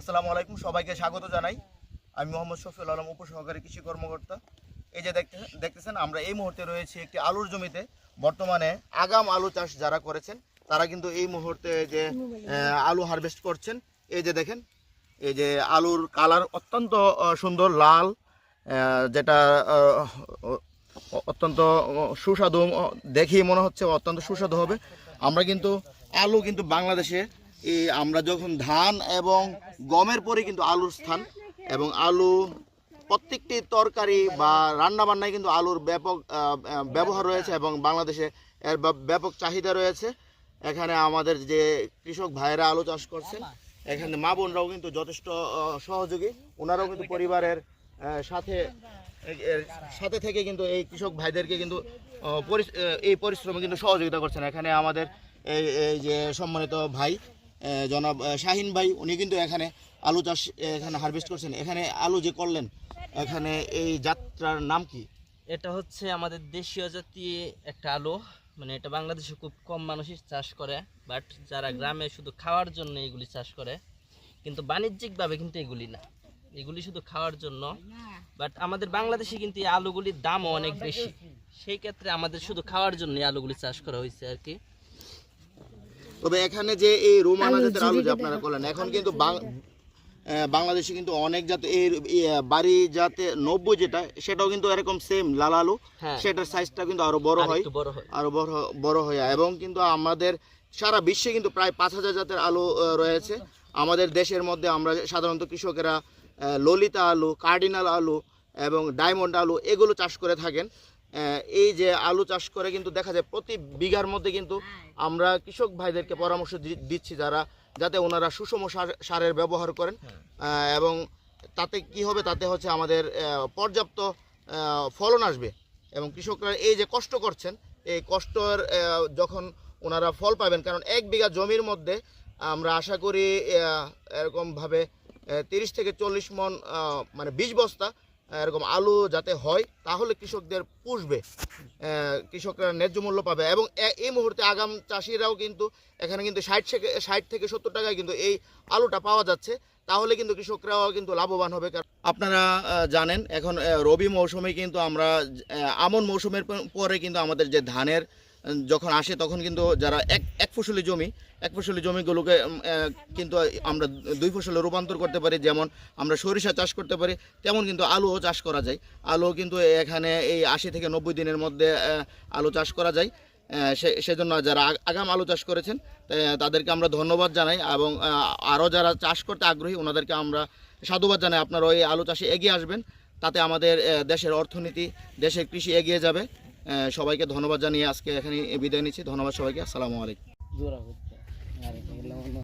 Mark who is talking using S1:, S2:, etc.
S1: আসসালামু আলাইকুম, সবাইকে স্বাগত জানাই। আমি মোহাম্মদ শফিউল আলম, উপসহকারী কৃষি কর্মকর্তা। এই যে দেখতেছেন আমরা এই মুহূর্তে রয়েছি একটি আলুর জমিতে। বর্তমানে আগাম আলু চাষ যারা করেছেন তারা কিন্তু এই মুহূর্তে যে আলু হারভেস্ট করছেন। এই যে দেখেন, এই যে আলুর কালার অত্যন্ত সুন্দর লাল, যেটা অত্যন্ত সুস্বাদু, দেখি মনে হচ্ছে অত্যন্ত সুস্বাদু হবে। আমরা কিন্তু আলু কিন্তু বাংলাদেশে আমরা যখন ধান এবং গমের পরে কিন্তু আলুর স্থান, এবং আলু প্রত্যেকটি তরকারি বা রান্না বান্নায় কিন্তু আলুর ব্যাপক ব্যবহার রয়েছে এবং বাংলাদেশে এর ব্যাপক চাহিদা রয়েছে। এখানে আমাদের যে কৃষক ভাইয়েরা আলু চাষ করছেন, এখানে মা বোনরাও কিন্তু যথেষ্ট সহযোগী। ওনারাও কিন্তু পরিবারের সাথে থেকে কিন্তু এই কৃষক ভাইদেরকে কিন্তু এই পরিশ্রমে কিন্তু সহযোগিতা করছেন। এখানে আমাদের এই যে সম্মানিত ভাই জনাব শাহিন ভাই, উনি কিন্তু এখানে আলু চাষ এখানে হারভেস্ট করছেন। এখানে আলু যে করলেন, এখানে এই যাত্রার নাম কি?
S2: এটা হচ্ছে আমাদের দেশীয় জাতি একটা আলু, মানে এটা বাংলাদেশে খুব কম মানুষই চাষ করে, বাট যারা গ্রামে শুধু খাওয়ার জন্য এগুলি চাষ করে, কিন্তু বাণিজ্যিকভাবে কিন্তু এগুলি না, এগুলি শুধু খাওয়ার জন্য। বাট আমাদের বাংলাদেশে কিন্তু এই আলুগুলির দামও অনেক বেশি, সেই ক্ষেত্রে আমাদের শুধু খাওয়ার জন্য এই আলুগুলি চাষ করা হয়েছে আর কি।
S1: তবে এখানে যে এই রোমানা জাতের আলু যে আপনারা করলেন, এখন কিন্তু বাংলাদেশে কিন্তু অনেক জাত এই বাড়ি জাতে 90 যেটা, সেটাও কিন্তু এরকম সেম লাল আলু, সেটার সাইজটা কিন্তু আরো বড় হয়, আরো বড় হয়। এবং কিন্তু আমাদের সারা বিশ্বে কিন্তু প্রায় 5000 জাতের আলু রয়েছে। আমাদের দেশের মধ্যে আমরা সাধারণত কৃষকেরা ললিতা আলু, কার্ডিনাল আলু এবং ডায়মন্ড আলু এগুলো চাষ করে থাকেন। এই যে আলু চাষ করে কিন্তু দেখা যায় প্রতি বিঘার মধ্যে কিন্তু আমরা কৃষক ভাইদেরকে পরামর্শ দিচ্ছি যাতে ওনারা সুষম সারের ব্যবহার করেন, এবং তাতে কি হবে, তাতে হচ্ছে আমাদের পর্যাপ্ত ফলন আসবে। এবং কৃষকরা এই যে কষ্ট করছেন, এই কষ্টের যখন ওনারা ফল পাবেন, কারণ 1 বিঘা জমির মধ্যে আমরা আশা করি এরকমভাবে 30 থেকে 40 মণ মানে 20 বস্তা এরকম আলু যাতে হয়, তাহলে কৃষকদের পুষবে, কৃষকরা ন্যায্য মূল্য পাবে। এবং এই মুহূর্তে আগাম চাষিরাও কিন্তু এখানে কিন্তু 60 থেকে 70 টাকায় কিন্তু এই আলুটা পাওয়া যাচ্ছে, তাহলে কিন্তু কৃষকরাও কিন্তু লাভবান হবে। আপনারা জানেন এখন রবি মৌসুমে কিন্তু আমরা আমন মৌসুমের পরে কিন্তু আমাদের যে ধানের যখন আসে, তখন কিন্তু যারা এক ফসলি জমিগুলোকে কিন্তু আমরা 2 ফসলে রূপান্তর করতে পারি। যেমন আমরা সরিষা চাষ করতে পারি, তেমন কিন্তু আলুও চাষ করা যায়। আলু কিন্তু এখানে এই 80 থেকে 90 দিনের মধ্যে আলু চাষ করা যায়। সেজন্য যারা আগাম আলু চাষ করেছেন তাদেরকে আমরা ধন্যবাদ জানাই, এবং আরও যারা চাষ করতে আগ্রহী ওনাদেরকে আমরা সাধুবাদ জানাই। আপনারা ওই আলু চাষে এগিয়ে আসবেন, তাতে আমাদের দেশের অর্থনীতি, দেশের কৃষি এগিয়ে যাবে। সবাইকে ধন্যবাদ জানিয়ে আজকে এখানে বিদায় নিচ্ছি। ধন্যবাদ সবাইকে, আসসালামু আলাইকুম।